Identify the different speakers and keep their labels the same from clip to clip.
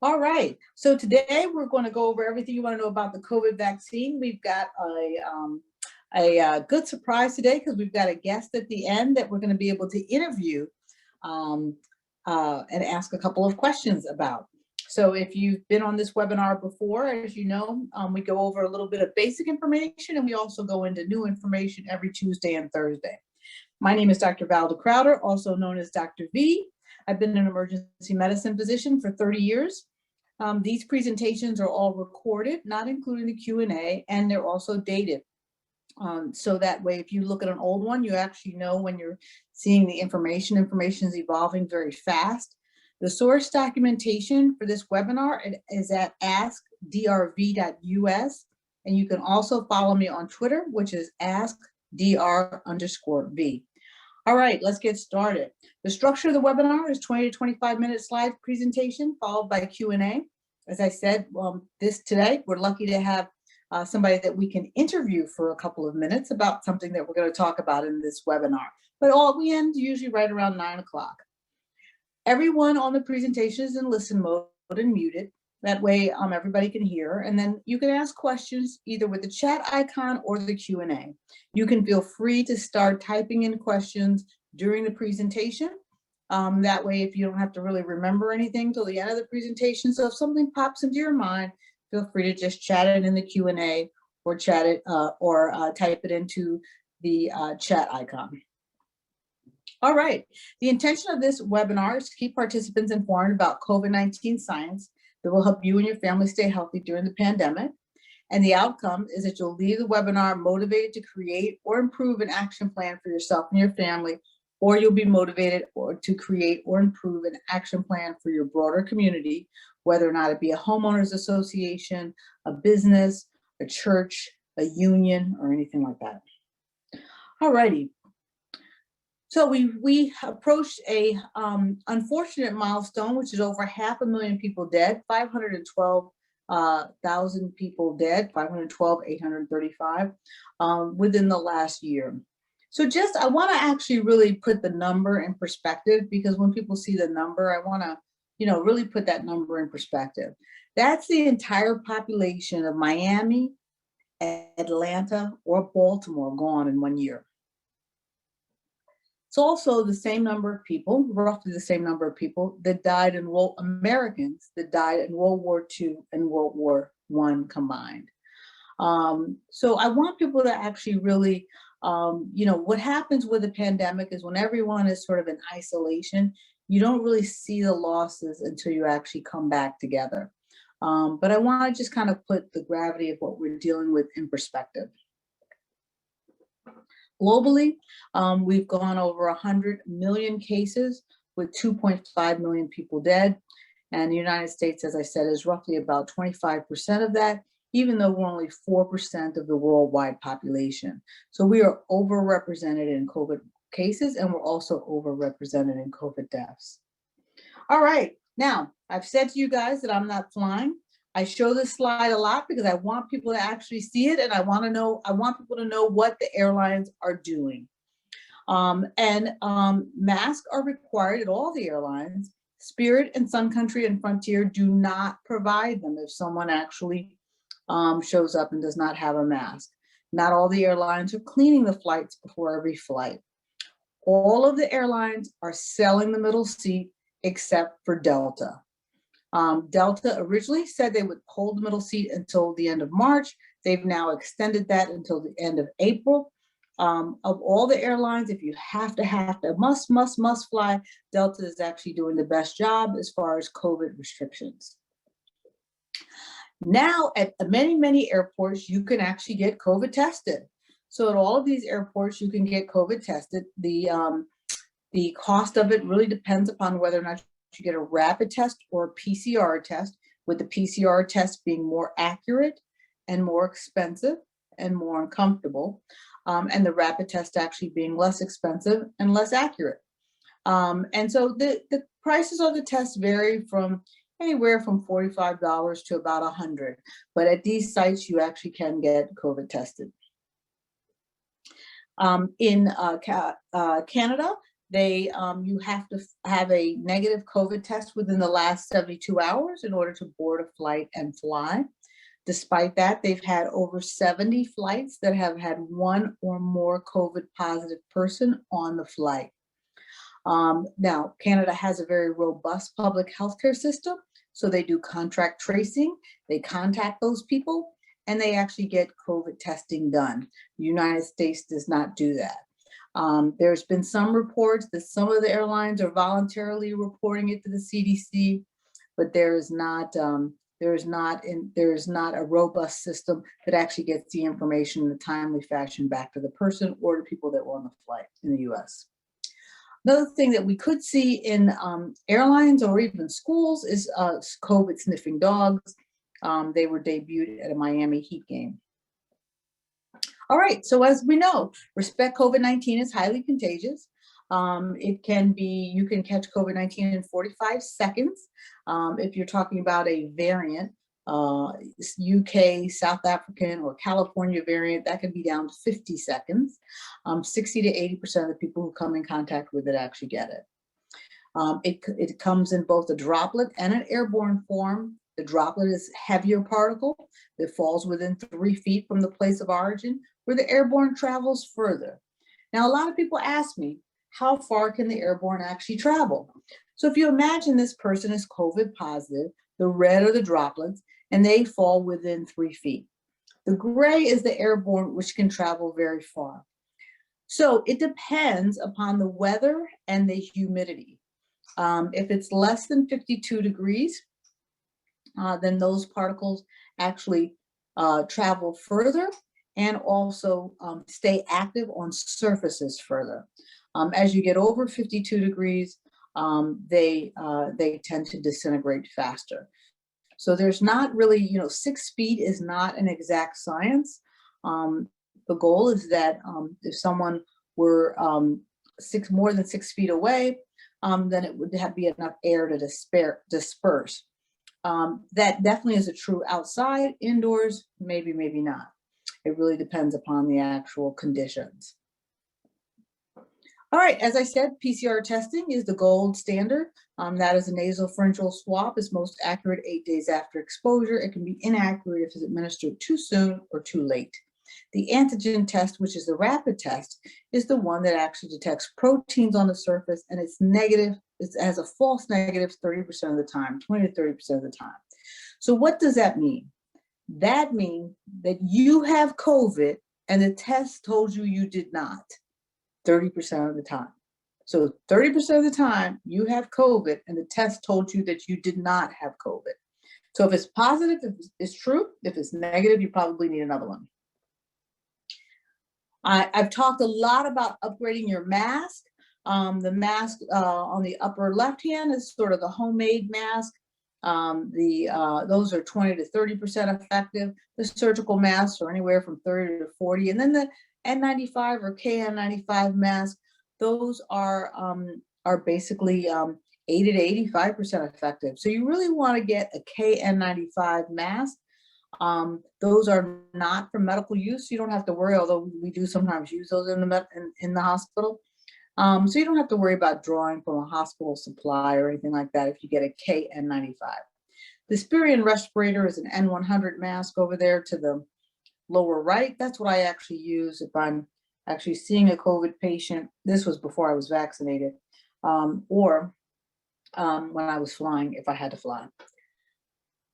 Speaker 1: All right. So today we're going to go over everything you want to know about the COVID vaccine. We've got a good surprise today because we've got a guest at the end that we're going to be able to interview and ask a couple of questions about. So if you've been on this webinar before, as you know, we go over a little bit of basic information and we also go into new information every Tuesday and Thursday. My name is Dr. Valda Crowder, also known as Dr. V. I've been an emergency medicine physician for 30 years. These presentations are all recorded, not including the Q&A, and they're also dated. So that way, if you look at an old one, you actually know when you're seeing the information. Information is evolving very fast. The source documentation for this webinar is at AskDrV.us, and you can also follow me on Twitter, which is AskDR_V. All right, let's get started. The structure of the webinar is 20 to 25 minute slide presentation followed by Q&A. As I said, today we're lucky to have somebody that we can interview for a couple of minutes about something that we're going to talk about in this webinar. But we end usually right around 9 o'clock. Everyone on the presentation is in listen mode and muted. That way everybody can hear, and then you can ask questions either with the chat icon or the Q&A. You can feel free to start typing in questions during the presentation. That way, if you don't have to really remember anything till the end of the presentation, so if something pops into your mind, feel free to just chat it in the Q&A or chat it or type it into the chat icon. All right, the intention of this webinar is to keep participants informed about COVID-19 science that will help you and your family stay healthy during the pandemic. And the outcome is that you'll leave the webinar motivated to create or improve an action plan for yourself and your family, or you'll be motivated to create or improve an action plan for your broader community, whether or not it be a homeowners association, a business, a church, a union, or anything like that. All righty. So we approached a unfortunate milestone, which is over 500,000 people dead, 512,000 people dead, 512,835 within the last year. So I want to actually really put the number in perspective, because when people see the number, I want to, really put that number in perspective. That's the entire population of Miami, Atlanta, or Baltimore gone in 1 year. It's also the same number of people, roughly the same number of people that died in Americans that died in World War II and World War I combined. So I want people to actually really, what happens with a pandemic is when everyone is sort of in isolation, you don't really see the losses until you actually come back together. But I want to just kind of put the gravity of what we're dealing with in perspective. Globally, we've gone over 100 million cases with 2.5 million people dead. And the United States, as I said, is roughly about 25% of that, even though we're only 4% of the worldwide population. So we are overrepresented in COVID cases, and we're also overrepresented in COVID deaths. All right, now I've said to you guys that I'm not flying. I show this slide a lot because I want people to actually see it, and I want people to know what the airlines are doing. Masks are required at all the airlines. Spirit and Sun Country and Frontier do not provide them if someone actually shows up and does not have a mask. Not all the airlines are cleaning the flights before every flight. All of the airlines are selling the middle seat except for Delta. Delta originally said they would hold the middle seat until the end of March. They've now extended that until the end of April. Of all the airlines, if you must fly, Delta is actually doing the best job as far as COVID restrictions. Now, at many airports, you can actually get COVID tested. So at all of these airports, you can get COVID tested. The cost of it really depends upon whether or not you get a rapid test or a PCR test, with the PCR test being more accurate and more expensive and more uncomfortable, and the rapid test actually being less expensive and less accurate. And so the prices of the tests vary from anywhere from $45 to about $100. But at these sites, you actually can get COVID tested. In Canada, You have to have a negative COVID test within the last 72 hours in order to board a flight and fly. Despite that, they've had over 70 flights that have had one or more COVID positive person on the flight. Now, Canada has a very robust public healthcare system, so they do contract tracing, they contact those people, and they actually get COVID testing done. The United States does not do that. There's been some reports that some of the airlines are voluntarily reporting it to the CDC, but there is not a robust system that actually gets the information in a timely fashion back to the person or the people that were on the flight in the US. Another thing that we could see in airlines or even schools is COVID sniffing dogs. They were debuted at a Miami Heat game. All right, so as we know, respect COVID-19 is highly contagious. You can catch COVID-19 in 45 seconds. If you're talking about a variant, UK, South African, or California variant, that can be down to 50 seconds. 60 to 80% of the people who come in contact with it actually get it. It comes in both a droplet and an airborne form. The droplet is a heavier particle that falls within 3 feet from the place of origin, where the airborne travels further. Now, a lot of people ask me, how far can the airborne actually travel? So if you imagine this person is COVID positive, the red are the droplets, and they fall within 3 feet. The gray is the airborne, which can travel very far. So it depends upon the weather and the humidity. If it's less than 52 degrees, then those particles actually travel further and also stay active on surfaces further. As you get over 52 degrees, they tend to disintegrate faster. So there's not really, 6 feet is not an exact science. The goal is that if someone were more than 6 feet away, then it would be enough air to disperse. That definitely is a true outside. Indoors, maybe, maybe not. It really depends upon the actual conditions. All right, as I said, PCR testing is the gold standard. That is a nasopharyngeal swab. It's most accurate 8 days after exposure. It can be inaccurate if it's administered too soon or too late. The antigen test, which is the rapid test, is the one that actually detects proteins on the surface, and it's negative. It has a false negative 30% of the time, 20 to 30% of the time. So what does that mean? That means that you have COVID and the test told you you did not, 30% of the time. So 30% of the time you have COVID and the test told you that you did not have COVID. So if it's positive, if it's true. If it's negative, you probably need another one. I've talked a lot about upgrading your mask. The mask on the upper left hand is sort of the homemade mask. Those are 20 to 30% effective. The surgical masks are anywhere from 30 to 40. And then the N95 or KN95 mask, those are basically 80 to 85% effective. So you really want to get a KN95 mask. Those are not for medical use. You don't have to worry, although we do sometimes use those in the hospital. So you don't have to worry about drawing from a hospital supply or anything like that if you get a KN95. The Spirion respirator is an N100 mask over there to the lower right. That's what I actually use if I'm actually seeing a COVID patient. This was before I was vaccinated, or when I was flying, if I had to fly.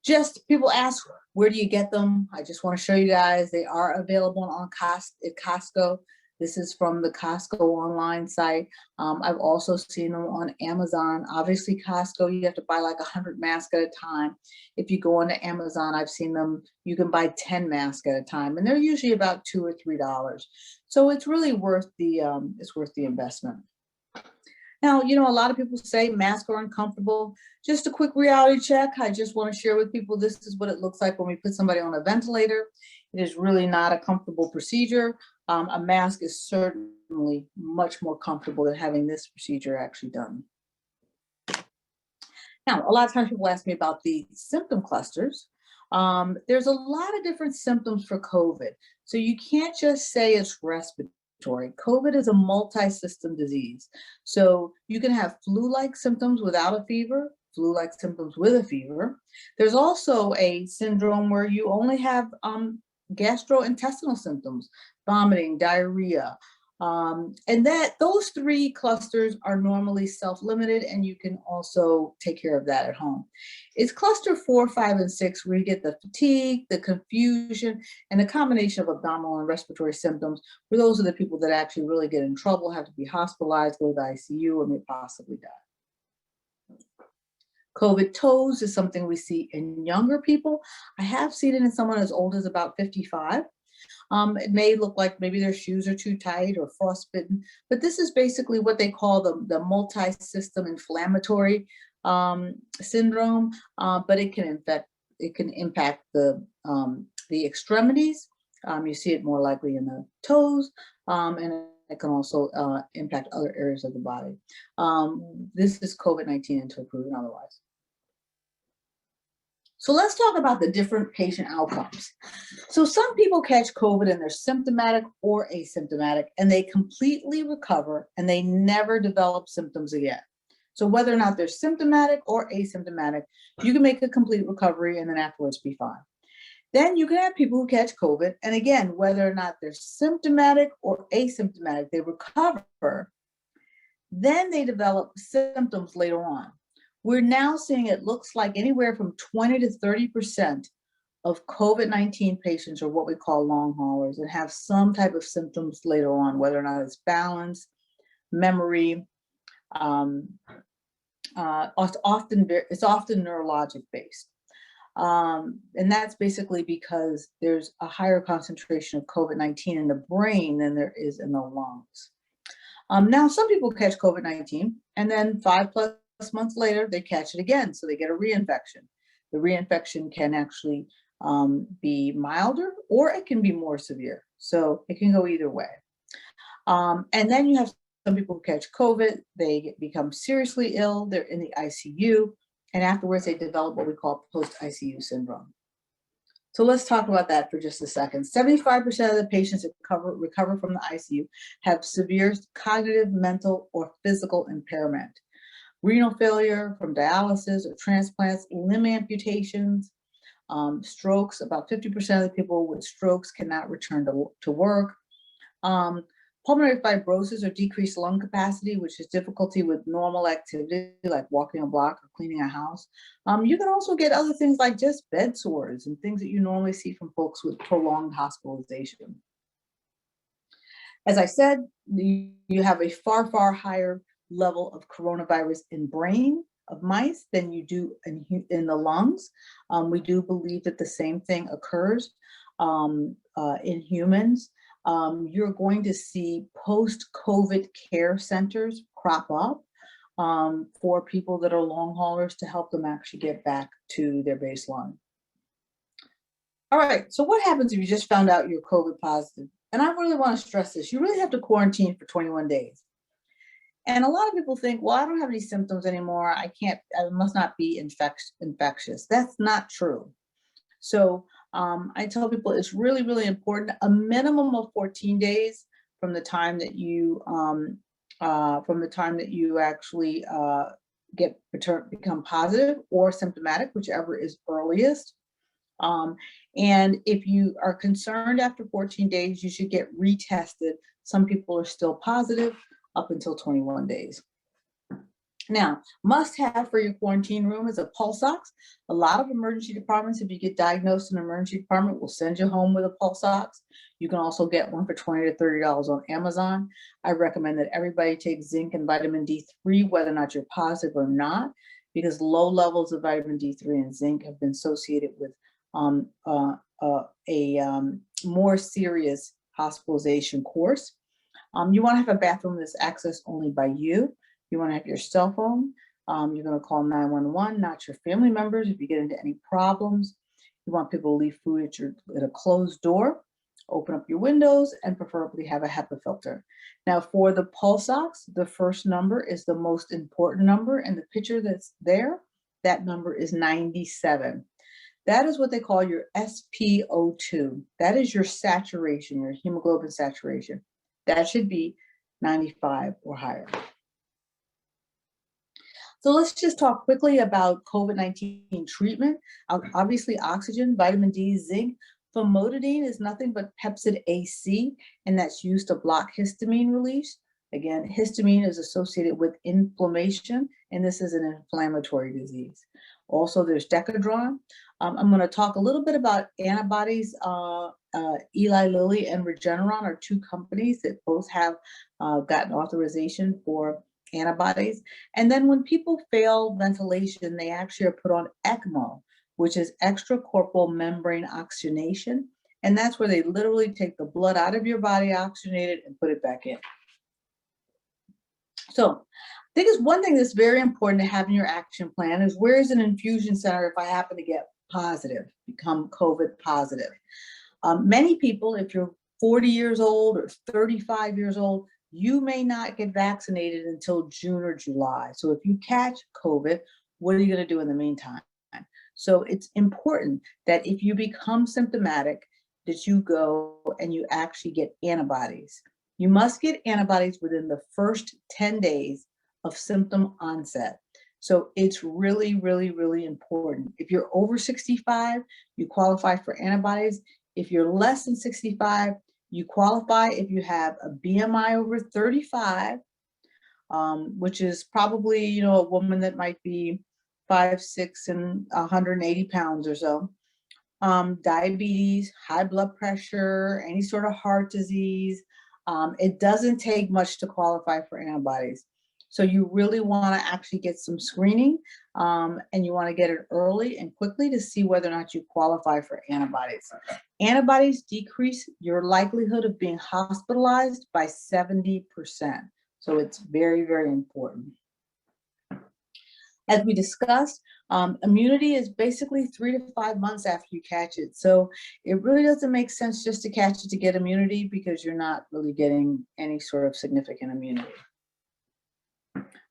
Speaker 1: Just people ask, where do you get them? I just want to show you guys they are available at Costco. This is from the Costco online site. I've also seen them on Amazon. Obviously, Costco, you have to buy like 100 masks at a time. If you go onto Amazon, I've seen them, you can buy 10 masks at a time, and they're usually about $2 or $3. So it's really worth the investment. Now, a lot of people say masks are uncomfortable. Just a quick reality check. I just want to share with people, this is what it looks like when we put somebody on a ventilator. It is really not a comfortable procedure. A mask is certainly much more comfortable than having this procedure actually done. Now, a lot of times people ask me about the symptom clusters. There's a lot of different symptoms for COVID. So you can't just say it's respiratory. respiratory. COVID is a multi-system disease. So you can have flu-like symptoms without a fever, flu-like symptoms with a fever. There's also a syndrome where you only have gastrointestinal symptoms, vomiting, diarrhea. And those three clusters are normally self-limited, and you can also take care of that at home. It's cluster 4, 5, and 6 where you get the fatigue, the confusion, and the combination of abdominal and respiratory symptoms, where those are the people that actually really get in trouble, have to be hospitalized, go to the ICU, or may possibly die. COVID toes is something we see in younger people. I have seen it in someone as old as about 55. It may look like maybe their shoes are too tight or frostbitten, but this is basically what they call the multi-system inflammatory syndrome, but it can impact the extremities. You see it more likely in the toes, and it can also impact other areas of the body. This is COVID-19 until proven otherwise. So let's talk about the different patient outcomes. So some people catch COVID and they're symptomatic or asymptomatic, and they completely recover and they never develop symptoms again. So whether or not they're symptomatic or asymptomatic, you can make a complete recovery and then afterwards be fine. Then you can have people who catch COVID, and again, whether or not they're symptomatic or asymptomatic, they recover, then they develop symptoms later on. We're now seeing it looks like anywhere from 20 to 30% of COVID-19 patients are what we call long haulers and have some type of symptoms later on, whether or not it's balance, memory. It's often neurologic based. And that's basically because there's a higher concentration of COVID-19 in the brain than there is in the lungs. Now, some people catch COVID-19 and then 5+ months later, they catch it again. So they get a reinfection. The reinfection can actually be milder or it can be more severe. So it can go either way. And then you have some people who catch COVID, they become seriously ill, they're in the ICU, and afterwards they develop what we call post-ICU syndrome. So let's talk about that for just a second. 75% of the patients that recover from the ICU have severe cognitive, mental, or physical impairment. Renal failure from dialysis or transplants, limb amputations, strokes. About 50% of the people with strokes cannot return to work. Pulmonary fibrosis or decreased lung capacity, which is difficulty with normal activity like walking a block or cleaning a house. You can also get other things like just bed sores and things that you normally see from folks with prolonged hospitalization. As I said, you have a far, far higher level of coronavirus in brain of mice than you do in the lungs. We do believe that the same thing occurs in humans. You're going to see post-COVID care centers crop up for people that are long haulers to help them actually get back to their baseline. All right, so what happens if you just found out you're COVID positive? And I really want to stress this. You really have to quarantine for 21 days. And a lot of people think, well, I don't have any symptoms anymore. I must not be infectious. That's not true. So I tell people it's really, really important. A minimum of 14 days from the time that you actually become positive or symptomatic, whichever is earliest. And if you are concerned after 14 days, you should get retested. Some people are still positive up until 21 days. Now, must have for your quarantine room is a pulse ox. A lot of emergency departments, if you get diagnosed in an emergency department, will send you home with a pulse ox. You can also get one for $20 to $30 on Amazon. I recommend that everybody take zinc and vitamin D3, whether or not you're positive or not, because low levels of vitamin D3 and zinc have been associated with more serious hospitalization course. You want to have a bathroom that's accessed only by you. You want to have your cell phone. You're going to call 911, not your family members if you get into any problems. You want people to leave food at a closed door, open up your windows, and preferably have a HEPA filter. Now for the pulse ox, the first number is the most important number, and the picture that's there, that number is 97. That is what they call your SpO2. That is your saturation, your hemoglobin saturation. That should be 95 or higher. So let's just talk quickly about COVID-19 treatment. Obviously, oxygen, vitamin D, zinc. Famotidine is nothing but Pepsid AC, and that's used to block histamine release. Again, histamine is associated with inflammation, and this is an inflammatory disease. Also, there's Decadron. I'm going to talk a little bit about antibodies. Eli Lilly and Regeneron are two companies that both have gotten authorization for antibodies. And then when people fail ventilation, they actually are put on ECMO, which is extracorporeal membrane oxygenation. And that's where they literally take the blood out of your body, oxygenate it, and put it back in. So I think it's one thing that's very important to have in your action plan is where is an infusion center if I happen to get positive, become COVID positive. Many people, if you're 40 years old or 35 years old, you may not get vaccinated until June or July. So if you catch COVID, what are you going to do in the meantime? So it's important that if you become symptomatic, that you go and you actually get antibodies. You must get antibodies within the first 10 days of symptom onset. So it's really, really, really important. If you're over 65, you qualify for antibodies. If you're less than 65, you qualify if you have a BMI over 35, which is probably, a woman that might be 5'6" and 180 pounds or so. Diabetes, high blood pressure, any sort of heart disease. It doesn't take much to qualify for antibodies. So you really want to actually get some screening, and you want to get it early and quickly to see whether or not you qualify for antibodies. Antibodies decrease your likelihood of being hospitalized by 70%. So it's very, very important. As we discussed, immunity is basically 3 to 5 months after you catch it. So it really doesn't make sense just to catch it to get immunity because you're not really getting any sort of significant immunity.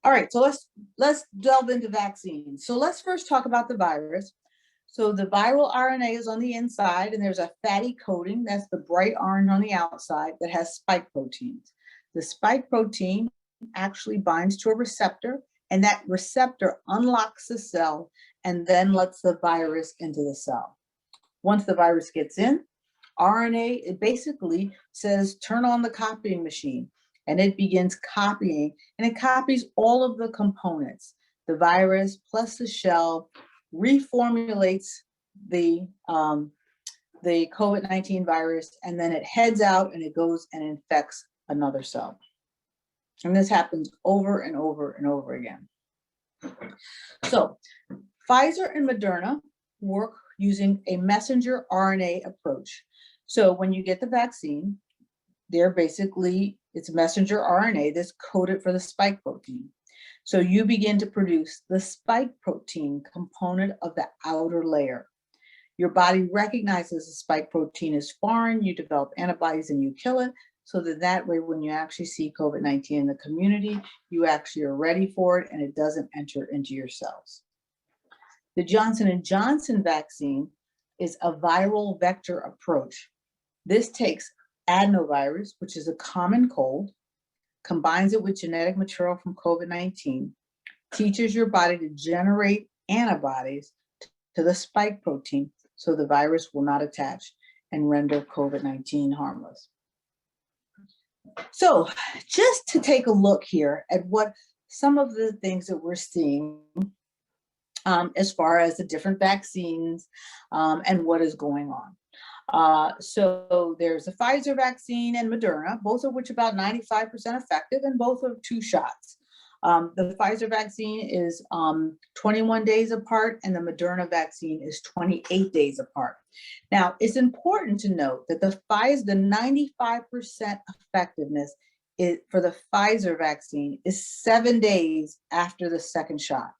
Speaker 1: All right, so let's delve into vaccines. So let's first talk about the virus. So the viral RNA is on the inside, and there's a fatty coating, that's the bright orange on the outside, that has spike proteins. The spike protein actually binds to a receptor, and that receptor unlocks the cell and then lets the virus into the cell. Once the virus gets in, RNA, it basically says, turn on the copying machine, and it begins copying, and it copies all of the components. The virus plus the shell reformulates the COVID-19 virus, and then it heads out and it goes and infects another cell. And this happens over and over and over again. So Pfizer and Moderna work using a messenger RNA approach. So when you get the vaccine, it's messenger RNA that's coded for the spike protein. So you begin to produce the spike protein component of the outer layer. Your body recognizes the spike protein as foreign, you develop antibodies and you kill it, so that way when you actually see COVID-19 in the community, you actually are ready for it and it doesn't enter into your cells. The Johnson & Johnson vaccine is a viral vector approach. This takes adenovirus, which is a common cold, combines it with genetic material from COVID-19, teaches your body to generate antibodies to the spike protein so the virus will not attach and render COVID-19 harmless. So just to take a look here at what some of the things that we're seeing as far as the different vaccines and what is going on. So there's a Pfizer vaccine and Moderna, both of which are about 95% effective, and both are 2 shots. The Pfizer vaccine is 21 days apart, and the Moderna vaccine is 28 days apart. Now, it's important to note that the 95% effectiveness for the Pfizer vaccine is 7 days after the second shot.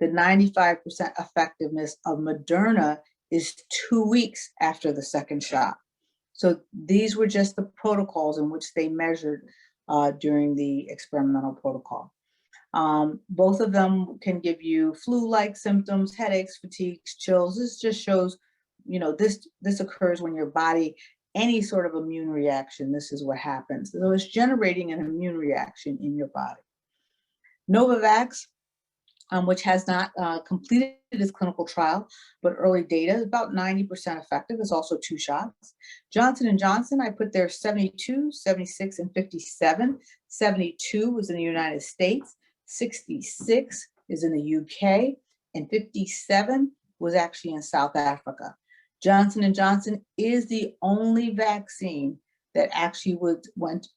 Speaker 1: The 95% effectiveness of Moderna is 2 weeks after the second shot. So these were just the protocols in which they measured during the experimental protocol. Both of them can give you flu-like symptoms, headaches, fatigues, chills. This just shows, this occurs when your body any sort of immune reaction, this is what happens. So it's generating an immune reaction in your body. Novavax, which has not completed its clinical trial, but early data is about 90% effective. It's also 2 shots. Johnson & Johnson, I put there 72, 76, and 57. 72 was in the United States, 66 is in the UK, and 57 was actually in South Africa. Johnson & Johnson is the only vaccine that actually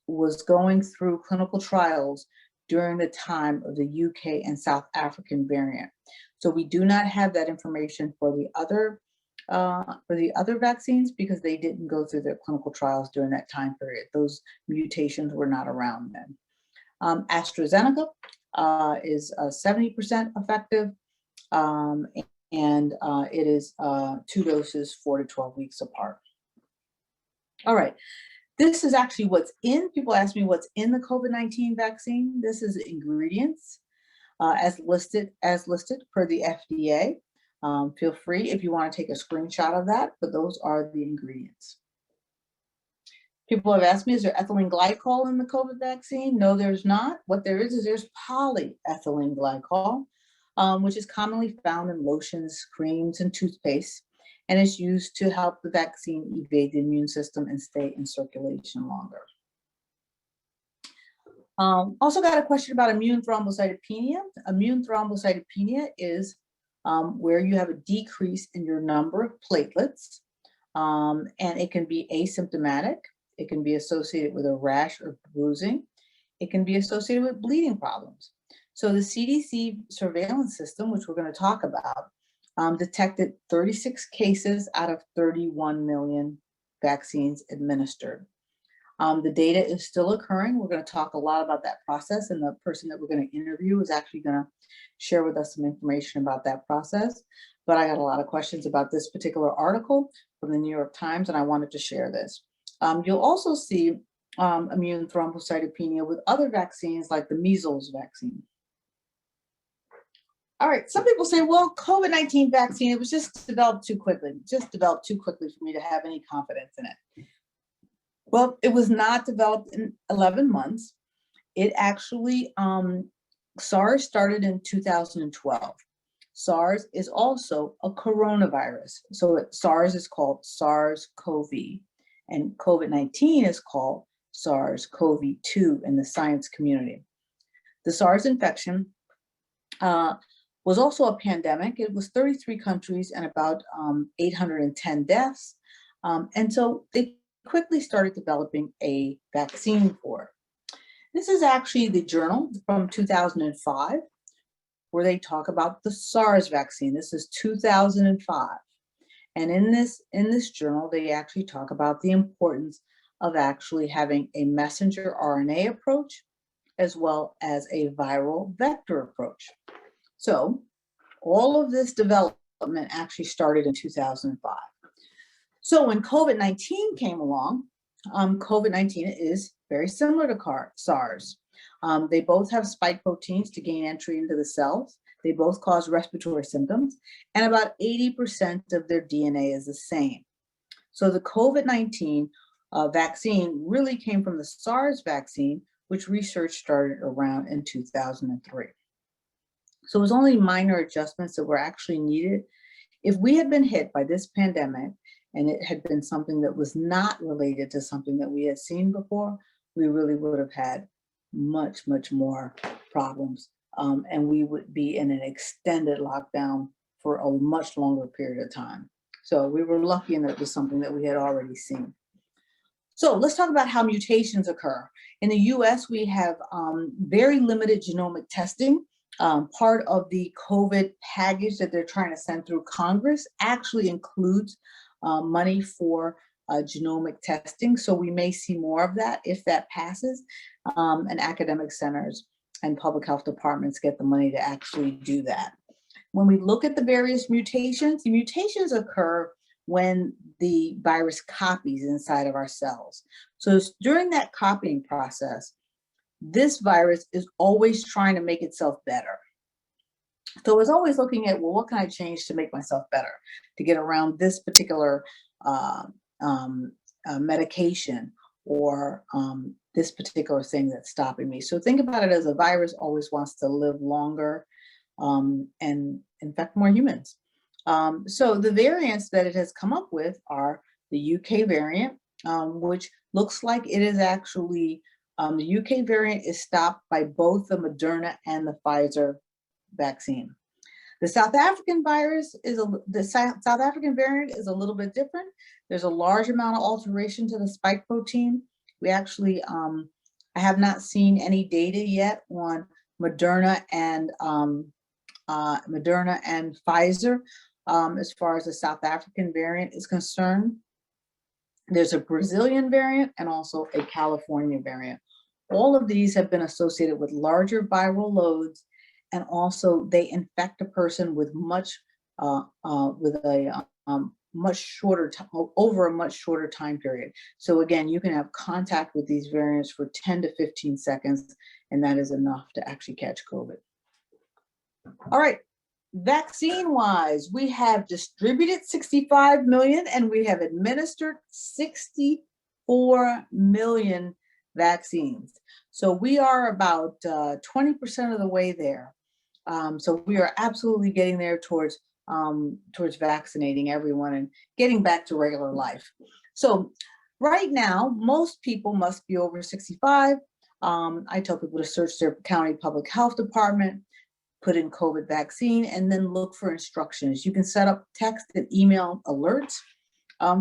Speaker 1: was going through clinical trials during the time of the UK and South African variant. So we do not have that information for the other vaccines because they didn't go through their clinical trials during that time period. Those mutations were not around then. AstraZeneca is 70% effective, and it is 2 doses, 4 to 12 weeks apart. All right. This is actually what's in. People ask me what's in the COVID-19 vaccine. This is ingredients as listed per the FDA. Feel free if you want to take a screenshot of that, but those are the ingredients. People have asked me, is there ethylene glycol in the COVID vaccine? No, there's not. What there is there's polyethylene glycol, which is commonly found in lotions, creams, and toothpaste. And it's used to help the vaccine evade the immune system and stay in circulation longer. Also got a question about immune thrombocytopenia. Immune thrombocytopenia is where you have a decrease in your number of platelets, and it can be asymptomatic. It can be associated with a rash or bruising. It can be associated with bleeding problems. So the CDC surveillance system, which we're going to talk about, detected 36 cases out of 31 million vaccines administered. The data is still occurring. We're going to talk a lot about that process, and the person that we're going to interview is actually going to share with us some information about that process. But I got a lot of questions about this particular article from the New York Times, and I wanted to share this. You'll also see immune thrombocytopenia with other vaccines like the measles vaccine. All right, some people say, well, COVID-19 vaccine, it was just developed too quickly, for me to have any confidence in it. Well, it was not developed in 11 months. It actually, SARS started in 2012. SARS is also a coronavirus. So SARS is called SARS-CoV, and COVID-19 is called SARS-CoV-2 in the science community. The SARS infection was also a pandemic. It was 33 countries and about 810 deaths. And so they quickly started developing a vaccine for it. This is actually the journal from 2005, where they talk about the SARS vaccine. This is 2005. And in this journal, they actually talk about the importance of actually having a messenger RNA approach, as well as a viral vector approach. So all of this development actually started in 2005. So when COVID-19 came along, COVID-19 is very similar to SARS. They both have spike proteins to gain entry into the cells. They both cause respiratory symptoms, and about 80% of their DNA is the same. So the COVID-19 vaccine really came from the SARS vaccine, which research started around in 2003. So it was only minor adjustments that were actually needed. If we had been hit by this pandemic and it had been something that was not related to something that we had seen before, we really would have had much, much more problems. And we would be in an extended lockdown for a much longer period of time. So we were lucky in that it was something that we had already seen. So let's talk about how mutations occur. In the US, we have very limited genomic testing. Part of the COVID package that they're trying to send through Congress actually includes money for genomic testing. So we may see more of that if that passes, and academic centers and public health departments get the money to actually do that. When we look at the various mutations, the mutations occur when the virus copies inside of our cells. So during that copying process, this virus is always trying to make itself better. So it's always looking at, well, what can I change to make myself better, to get around this particular medication or this particular thing that's stopping me. So think about it as a virus always wants to live longer and infect more humans. So the variants that it has come up with are the UK variant, which looks like it is actually, the UK variant is stopped by both the Moderna and the Pfizer vaccine. The South African variant is a little bit different. There's a large amount of alteration to the spike protein. We actually, I have not seen any data yet on Moderna and Pfizer as far as the South African variant is concerned. There's a Brazilian variant and also a California variant. All of these have been associated with larger viral loads, and also they infect a person with much shorter over a much shorter time period. So again, you can have contact with these variants for 10 to 15 seconds, and that is enough to actually catch COVID. All right, vaccine-wise, we have distributed 65 million and we have administered 64 million vaccines. So we are about 20% of the way there. So we are absolutely getting there towards vaccinating everyone and getting back to regular life. So right now, most people must be over 65. I tell people to search their county public health department, put in COVID vaccine, and then look for instructions. You can set up text and email alerts.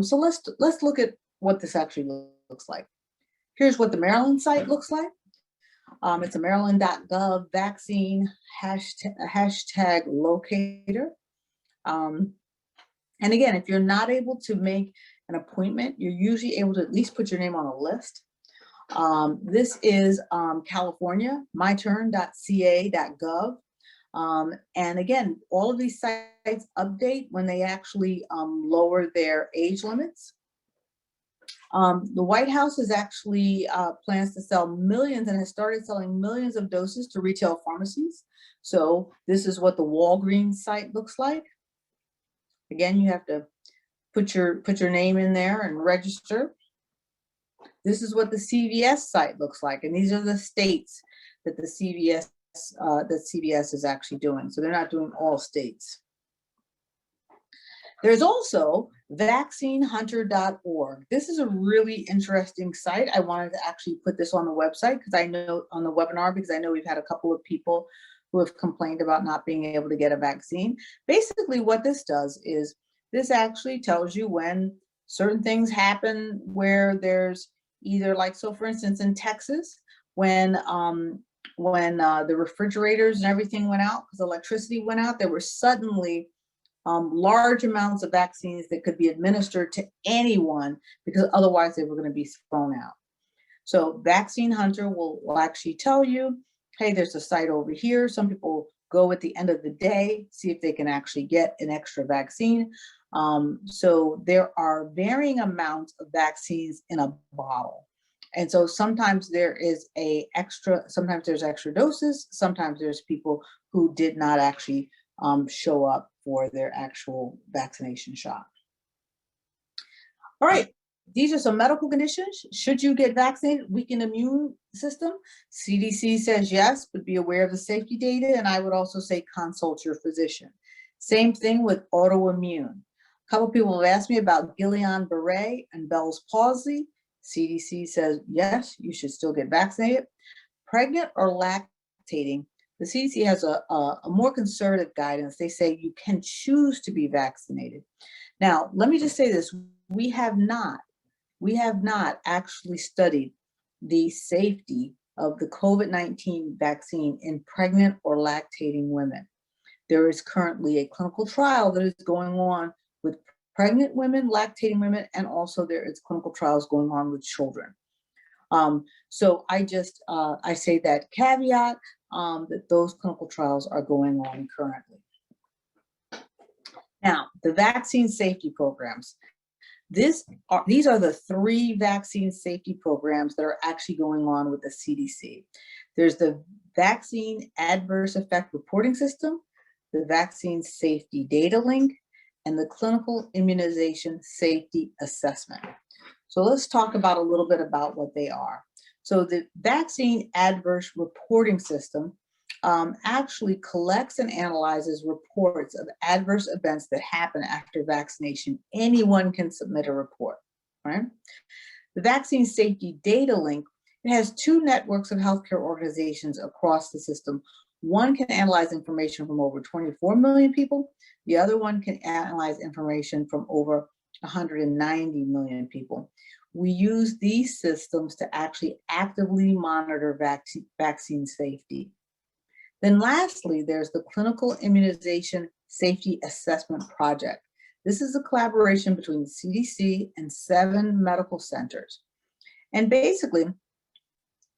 Speaker 1: So let's look at what this actually looks like. Here's what the Maryland site looks like. It's a maryland.gov vaccine hashtag locator. And again, if you're not able to make an appointment, you're usually able to at least put your name on a list. This is California, myturn.ca.gov. And again, all of these sites update when they actually lower their age limits. The White House is actually plans to sell millions and has started selling millions of doses to retail pharmacies. So this is what the Walgreens site looks like. Again, you have to put your name in there and register. This is what the CVS site looks like, and these are the states that the CVS is actually doing. So they're not doing all states. There's also Vaccinehunter.org. This is a really interesting site. I wanted to actually put this on the website because I know on the webinar, because I know we've had a couple of people who have complained about not being able to get a vaccine. Basically what this does is this actually tells you when certain things happen where there's either, like, so for instance, in Texas, when the refrigerators and everything went out because electricity went out, there were suddenly large amounts of vaccines that could be administered to anyone because otherwise they were going to be thrown out. So Vaccine Hunter will actually tell you, hey, there's a site over here. Some people go at the end of the day, see if they can actually get an extra vaccine. So there are varying amounts of vaccines in a bottle. And so sometimes there's extra doses. Sometimes there's people who did not actually show up for their actual vaccination shot. All right, these are some medical conditions. Should you get vaccinated? Weakened immune system. CDC says yes, but be aware of the safety data. And I would also say consult your physician. Same thing with autoimmune. A couple people have asked me about Guillain-Barré and Bell's palsy. CDC says yes, you should still get vaccinated. Pregnant or lactating. The CDC has a more conservative guidance. They say you can choose to be vaccinated. Now, let me just say this. We have not actually studied the safety of the COVID-19 vaccine in pregnant or lactating women. There is currently a clinical trial that is going on with pregnant women, lactating women, and also there is clinical trials going on with children. So I say that caveat that those clinical trials are going on currently. Now, the vaccine safety programs. These are the 3 vaccine safety programs that are actually going on with the CDC. There's the Vaccine Adverse Effect Reporting System, the Vaccine Safety Data Link, and the Clinical Immunization Safety Assessment. So let's talk about a little bit about what they are. So the Vaccine Adverse Reporting System actually collects and analyzes reports of adverse events that happen after vaccination. Anyone can submit a report, right? The Vaccine Safety Data Link, it has two networks of healthcare organizations across the system. One can analyze information from over 24 million people. The other one can analyze information from over 190 million people. We use these systems to actually actively monitor vaccine safety. Then lastly, there's the Clinical Immunization Safety Assessment Project. This is a collaboration between the CDC and 7 medical centers. And basically,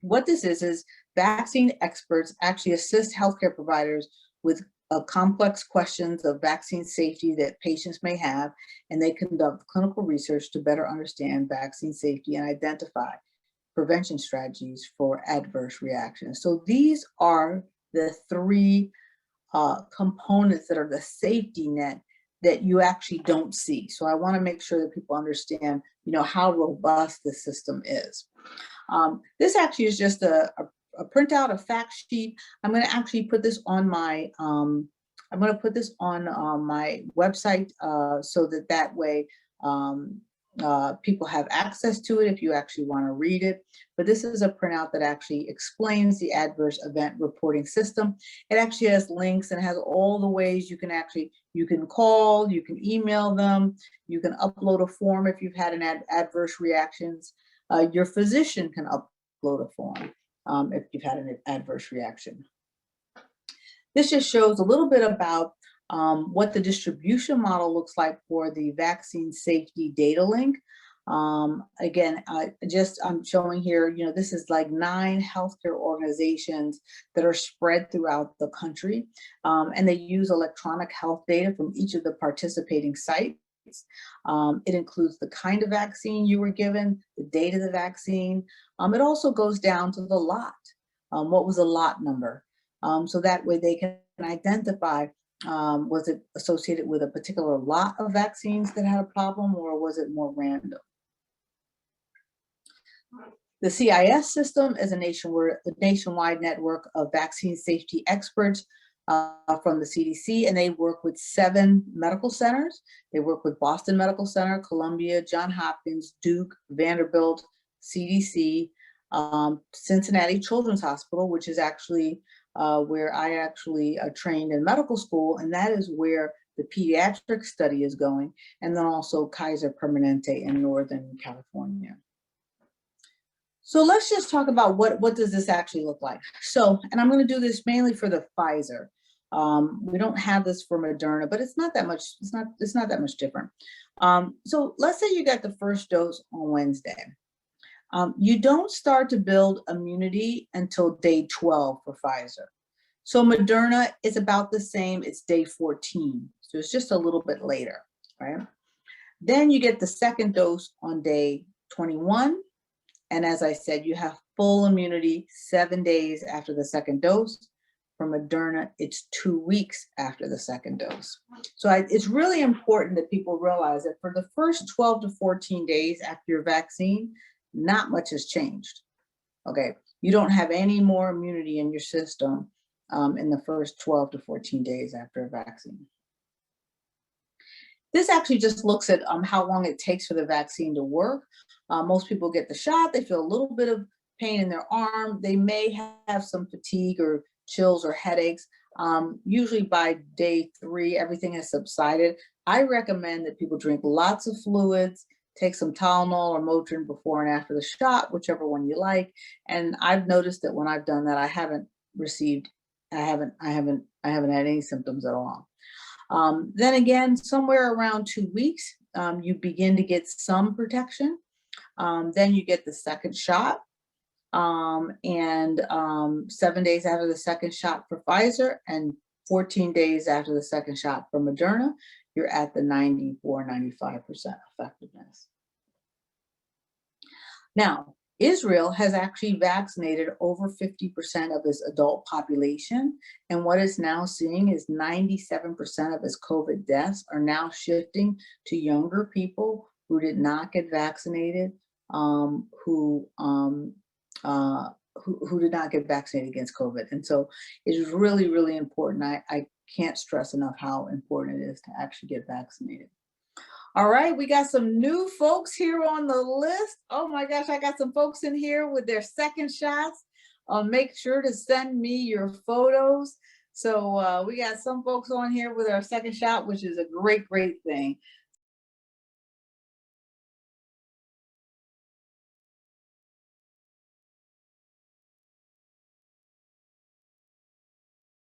Speaker 1: what this is vaccine experts actually assist healthcare providers with complex questions of vaccine safety that patients may have, and they conduct clinical research to better understand vaccine safety and identify prevention strategies for adverse reactions. So these are the 3 components that are the safety net that you actually don't see. So I want to make sure that people understand, how robust the system is. This actually is just a printout, a fact sheet. I'm going to actually put this on my my website so that way people have access to it if you actually want to read it. But this is a printout that actually explains the adverse event reporting system. It actually has links and has all the ways you can call, you can email them, you can upload a form if you've had an adverse reactions. Your physician can upload a form if you've had an adverse reaction. This just shows a little bit about what the distribution model looks like for the Vaccine Safety Data Link. Again, I'm showing here, this is like 9 healthcare organizations that are spread throughout the country, and they use electronic health data from each of the participating sites. It includes the kind of vaccine you were given, the date of the vaccine. It also goes down to the lot. What was the lot number? So that way they can identify, was it associated with a particular lot of vaccines that had a problem, or was it more random? The CIS system is a nationwide network of vaccine safety experts from the CDC, and they work with 7 medical centers. They work with Boston Medical Center, Columbia, Johns Hopkins, Duke, Vanderbilt, CDC, Cincinnati Children's Hospital, which is actually where I actually trained in medical school, and that is where the pediatric study is going, and then also Kaiser Permanente in Northern California. So let's just talk about what does this actually look like. So, and I'm going to do this mainly for the Pfizer. We don't have this for Moderna, but it's not that much. It's not that much different. So let's say you got the first dose on Wednesday. You don't start to build immunity until day 12 for Pfizer. So Moderna is about the same. It's day 14. So it's just a little bit later, right? Then you get the second dose on day 21. And as I said, you have full immunity 7 days after the second dose. For Moderna, it's 2 weeks after the second dose. So it's really important that people realize that for the first 12 to 14 days after your vaccine, not much has changed. Okay, you don't have any more immunity in your system in the first 12 to 14 days after a vaccine. This actually just looks at how long it takes for the vaccine to work. Most people get the shot, they feel a little bit of pain in their arm. They may have some fatigue or chills or headaches. Usually by day 3, everything has subsided. I recommend that people drink lots of fluids, take some Tylenol or Motrin before and after the shot, whichever one you like. And I've noticed that when I've done that, I haven't had any symptoms at all. Then again, somewhere around 2 weeks, you begin to get some protection. Then you get the second shot. And 7 days after the second shot for Pfizer and 14 days after the second shot for Moderna, you're at the 94-95% effectiveness. Now, Israel has actually vaccinated over 50% of its adult population, and what it's now seeing is 97% of its COVID deaths are now shifting to younger people who did not get vaccinated who did not get vaccinated against COVID. And so it is really, really important. I can't stress enough how important it is to actually get vaccinated. All right, we got some new folks here on the list. Oh my gosh, I got some folks in here with their second shots. Make sure to send me your photos. So we got some folks on here with our second shot, which is a great, great thing.